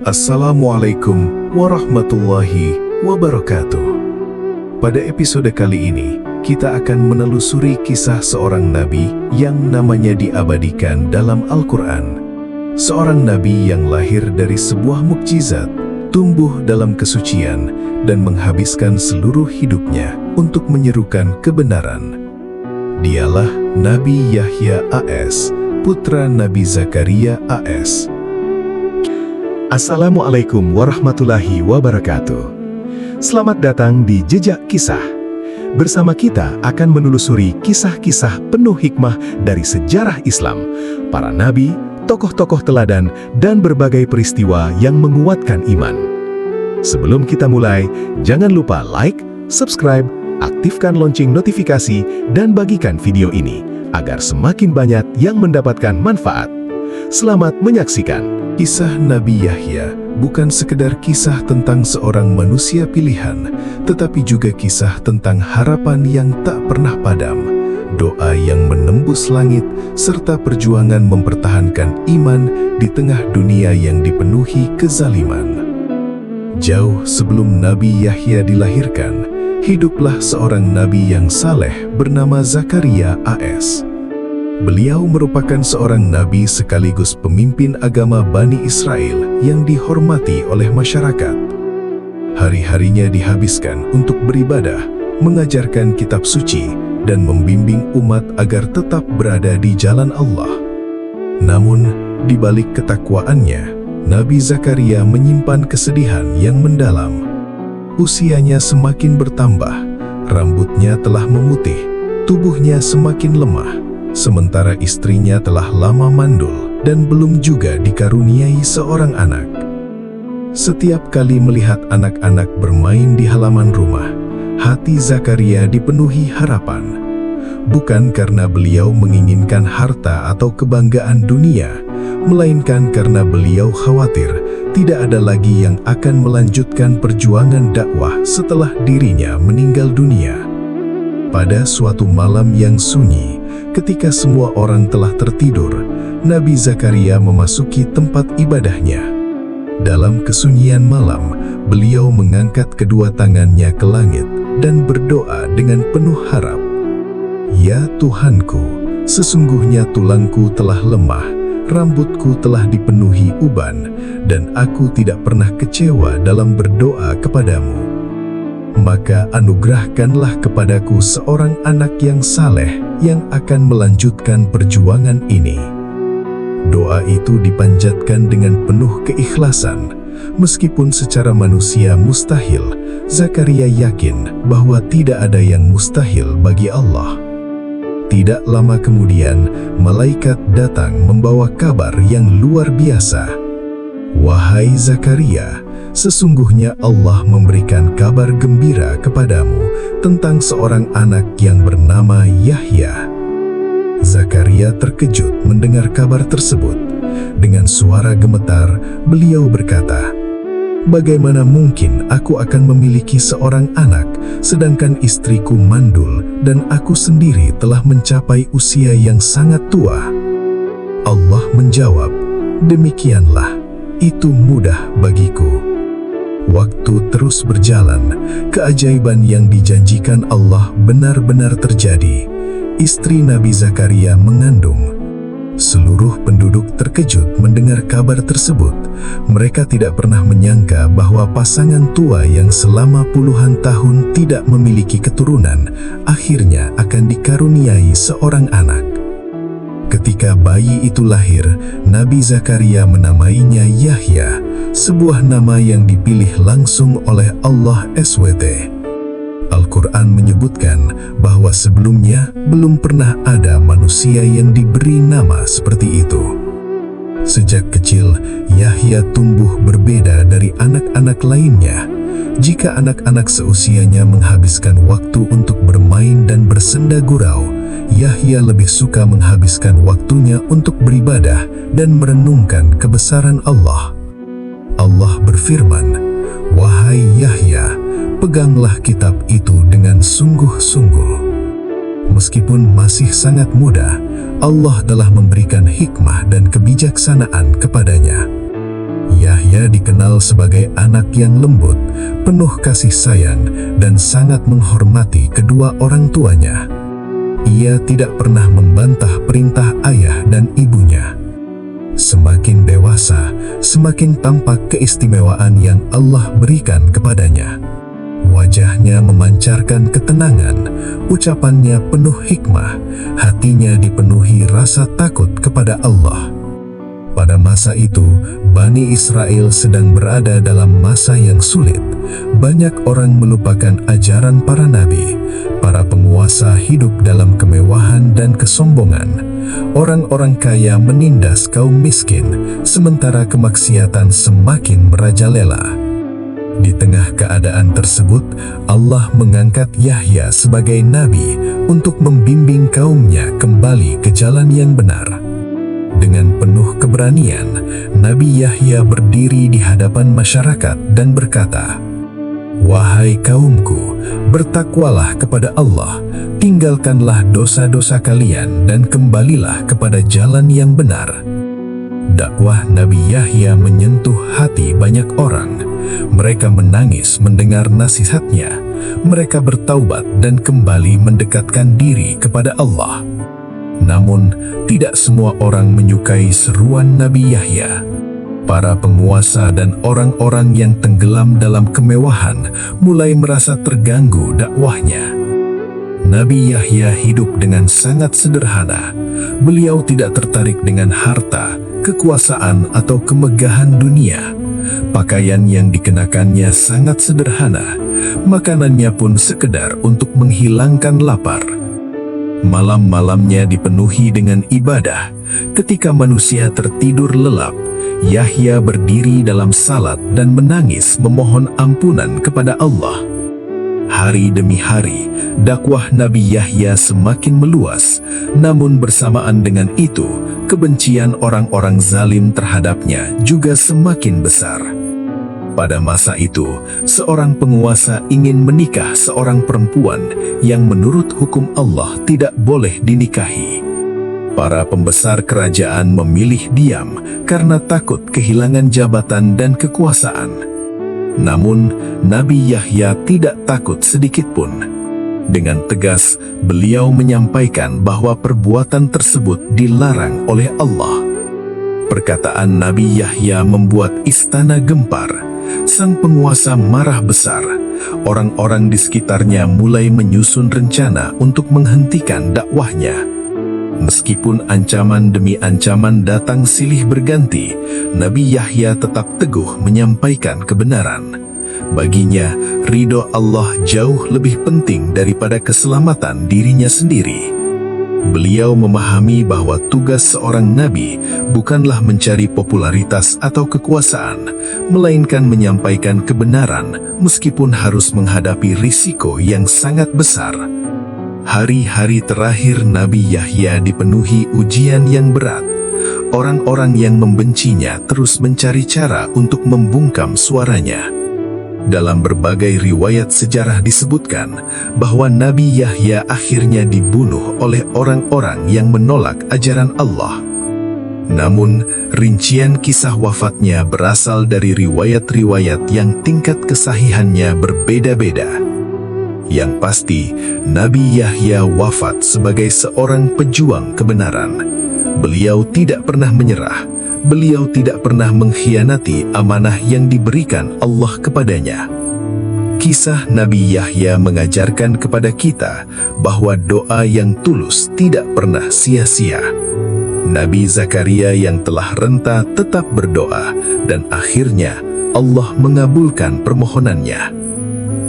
Assalamualaikum warahmatullahi wabarakatuh. Pada episode kali ini, kita akan menelusuri kisah seorang nabi yang namanya diabadikan dalam Al-Quran. Seorang nabi yang lahir dari sebuah mukjizat, tumbuh dalam kesucian, dan menghabiskan seluruh hidupnya untuk menyerukan kebenaran. Dialah Nabi Yahya AS, putra Nabi Zakaria AS. Assalamualaikum warahmatullahi wabarakatuh. Selamat datang di Jejak Kisah. Bersama kita akan menelusuri kisah-kisah penuh hikmah dari sejarah Islam, para nabi, tokoh-tokoh teladan, dan berbagai peristiwa yang menguatkan iman. Sebelum kita mulai, jangan lupa like, subscribe, aktifkan lonceng notifikasi, dan bagikan video ini agar semakin banyak yang mendapatkan manfaat. Selamat menyaksikan. Kisah Nabi Yahya bukan sekedar kisah tentang seorang manusia pilihan, tetapi juga kisah tentang harapan yang tak pernah padam, doa yang menembus langit, serta perjuangan mempertahankan iman di tengah dunia yang dipenuhi kezaliman. Jauh sebelum Nabi Yahya dilahirkan, hiduplah seorang nabi yang saleh bernama Zakaria AS. Beliau merupakan seorang nabi sekaligus pemimpin agama Bani Israel yang dihormati oleh masyarakat. Hari-harinya dihabiskan untuk beribadah, mengajarkan kitab suci, dan membimbing umat agar tetap berada di jalan Allah. Namun, di balik ketakwaannya, Nabi Zakaria menyimpan kesedihan yang mendalam. Usianya semakin bertambah, rambutnya telah memutih, tubuhnya semakin lemah, sementara istrinya telah lama mandul dan belum juga dikaruniai seorang anak. Setiap kali melihat anak-anak bermain di halaman rumah, hati Zakaria dipenuhi harapan. Bukan karena beliau menginginkan harta atau kebanggaan dunia, melainkan karena beliau khawatir tidak ada lagi yang akan melanjutkan perjuangan dakwah setelah dirinya meninggal dunia. Pada suatu malam yang sunyi, ketika semua orang telah tertidur, Nabi Zakaria memasuki tempat ibadahnya. Dalam kesunyian malam, beliau mengangkat kedua tangannya ke langit dan berdoa dengan penuh harap. Ya Tuhanku, sesungguhnya tulangku telah lemah, rambutku telah dipenuhi uban, dan aku tidak pernah kecewa dalam berdoa kepadamu. Maka anugerahkanlah kepadaku seorang anak yang saleh yang akan melanjutkan perjuangan ini. Doa itu dipanjatkan dengan penuh keikhlasan. Meskipun secara manusia mustahil, Zakaria yakin bahwa tidak ada yang mustahil bagi Allah. Tidak lama kemudian, malaikat datang membawa kabar yang luar biasa. Wahai Zakaria, sesungguhnya Allah memberikan kabar gembira kepadamu tentang seorang anak yang bernama Yahya. Zakaria terkejut mendengar kabar tersebut. Dengan suara gemetar, beliau berkata, "Bagaimana mungkin aku akan memiliki seorang anak, sedangkan istriku mandul dan aku sendiri telah mencapai usia yang sangat tua?" Allah menjawab, "Demikianlah, itu mudah bagiku." Waktu terus berjalan, keajaiban yang dijanjikan Allah benar-benar terjadi. Istri Nabi Zakaria mengandung. Seluruh penduduk terkejut mendengar kabar tersebut. Mereka tidak pernah menyangka bahwa pasangan tua yang selama puluhan tahun tidak memiliki keturunan, akhirnya akan dikaruniai seorang anak. Ketika bayi itu lahir, Nabi Zakaria menamainya Yahya, sebuah nama yang dipilih langsung oleh Allah SWT. Al-Quran menyebutkan bahwa sebelumnya belum pernah ada manusia yang diberi nama seperti itu. Sejak kecil, Yahya tumbuh berbeda dari anak-anak lainnya. Jika anak-anak seusianya menghabiskan waktu untuk bermain dan bersenda gurau, Yahya lebih suka menghabiskan waktunya untuk beribadah dan merenungkan kebesaran Allah. Allah berfirman, "Wahai Yahya, peganglah kitab itu dengan sungguh-sungguh." Meskipun masih sangat muda, Allah telah memberikan hikmah dan kebijaksanaan kepadanya. Yahya Yahya dikenal sebagai anak yang lembut, penuh kasih sayang, dan sangat menghormati kedua orang tuanya. Ia tidak pernah membantah perintah ayah dan ibunya. Semakin dewasa, semakin tampak keistimewaan yang Allah berikan kepadanya. Wajahnya memancarkan ketenangan, ucapannya penuh hikmah, hatinya dipenuhi rasa takut kepada Allah. Pada masa itu, Bani Israel sedang berada dalam masa yang sulit. Banyak orang melupakan ajaran para nabi. Para penguasa hidup dalam kemewahan dan kesombongan. Orang-orang kaya menindas kaum miskin, sementara kemaksiatan semakin merajalela. Di tengah keadaan tersebut, Allah mengangkat Yahya sebagai nabi untuk membimbing kaumnya kembali ke jalan yang benar. Dengan penuh keberanian, Nabi Yahya berdiri di hadapan masyarakat dan berkata, "Wahai kaumku, bertakwalah kepada Allah, tinggalkanlah dosa-dosa kalian dan kembalilah kepada jalan yang benar." Dakwah Nabi Yahya menyentuh hati banyak orang. Mereka menangis mendengar nasihatnya. Mereka bertaubat dan kembali mendekatkan diri kepada Allah. Namun, tidak semua orang menyukai seruan Nabi Yahya. Para penguasa dan orang-orang yang tenggelam dalam kemewahan mulai merasa terganggu dakwahnya. Nabi Yahya hidup dengan sangat sederhana. Beliau tidak tertarik dengan harta, kekuasaan, atau kemegahan dunia. Pakaian yang dikenakannya sangat sederhana. Makanannya pun sekedar untuk menghilangkan lapar. Malam-malamnya dipenuhi dengan ibadah. Ketika manusia tertidur lelap, Yahya berdiri dalam salat dan menangis memohon ampunan kepada Allah. Hari demi hari, dakwah Nabi Yahya semakin meluas, namun bersamaan dengan itu, kebencian orang-orang zalim terhadapnya juga semakin besar. Pada masa itu, seorang penguasa ingin menikah seorang perempuan yang menurut hukum Allah tidak boleh dinikahi. Para pembesar kerajaan memilih diam karena takut kehilangan jabatan dan kekuasaan. Namun, Nabi Yahya tidak takut sedikitpun. Dengan tegas, beliau menyampaikan bahwa perbuatan tersebut dilarang oleh Allah. Perkataan Nabi Yahya membuat istana gempar. Sang penguasa marah besar. Orang-orang di sekitarnya mulai menyusun rencana untuk menghentikan dakwahnya. Meskipun ancaman demi ancaman datang silih berganti, Nabi Yahya tetap teguh menyampaikan kebenaran. Baginya, ridho Allah jauh lebih penting daripada keselamatan dirinya sendiri. Beliau memahami bahwa tugas seorang nabi bukanlah mencari popularitas atau kekuasaan, melainkan menyampaikan kebenaran meskipun harus menghadapi risiko yang sangat besar. Hari-hari terakhir Nabi Yahya dipenuhi ujian yang berat. Orang-orang yang membencinya terus mencari cara untuk membungkam suaranya. Dalam berbagai riwayat sejarah disebutkan bahwa Nabi Yahya akhirnya dibunuh oleh orang-orang yang menolak ajaran Allah. Namun, rincian kisah wafatnya berasal dari riwayat-riwayat yang tingkat kesahihannya berbeda-beda. Yang pasti, Nabi Yahya wafat sebagai seorang pejuang kebenaran. Beliau tidak pernah menyerah. Beliau tidak pernah mengkhianati amanah yang diberikan Allah kepadanya. Kisah Nabi Yahya mengajarkan kepada kita bahwa doa yang tulus tidak pernah sia-sia. Nabi Zakaria yang telah renta tetap berdoa dan akhirnya Allah mengabulkan permohonannya.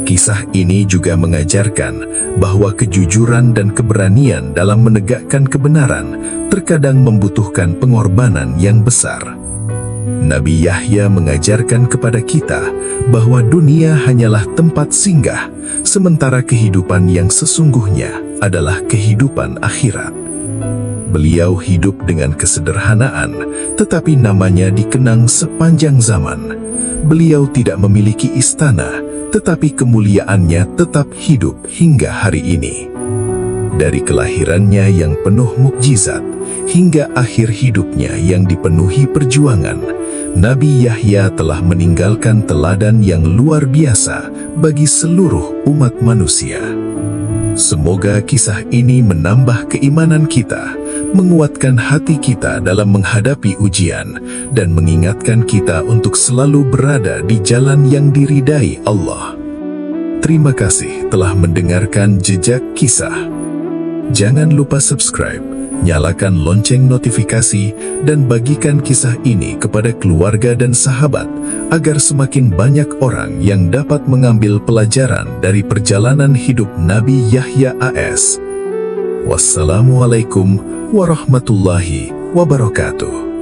Kisah ini juga mengajarkan bahwa kejujuran dan keberanian dalam menegakkan kebenaran terkadang membutuhkan pengorbanan yang besar. Nabi Yahya mengajarkan kepada kita bahwa dunia hanyalah tempat singgah, sementara kehidupan yang sesungguhnya adalah kehidupan akhirat. Beliau hidup dengan kesederhanaan, tetapi namanya dikenang sepanjang zaman. Beliau tidak memiliki istana, tetapi kemuliaannya tetap hidup hingga hari ini. Dari kelahirannya yang penuh mukjizat hingga akhir hidupnya yang dipenuhi perjuangan, Nabi Yahya telah meninggalkan teladan yang luar biasa bagi seluruh umat manusia. Semoga kisah ini menambah keimanan kita, menguatkan hati kita dalam menghadapi ujian, dan mengingatkan kita untuk selalu berada di jalan yang diridai Allah. Terima kasih telah mendengarkan Jejak Kisah. Jangan lupa subscribe, nyalakan lonceng notifikasi, dan bagikan kisah ini kepada keluarga dan sahabat agar semakin banyak orang yang dapat mengambil pelajaran dari perjalanan hidup Nabi Yahya AS. Wassalamualaikum warahmatullahi wabarakatuh.